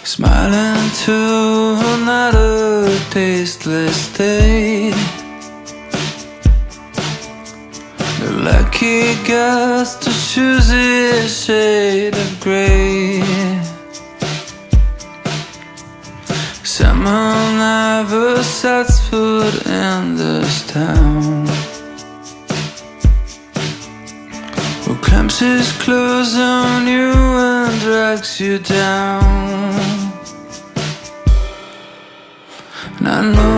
Smiling to another tasteless day. The lucky gets to choose his shade of grey. Summer never sets foot in this town. Who clamps his claws on you and drags you down. And I know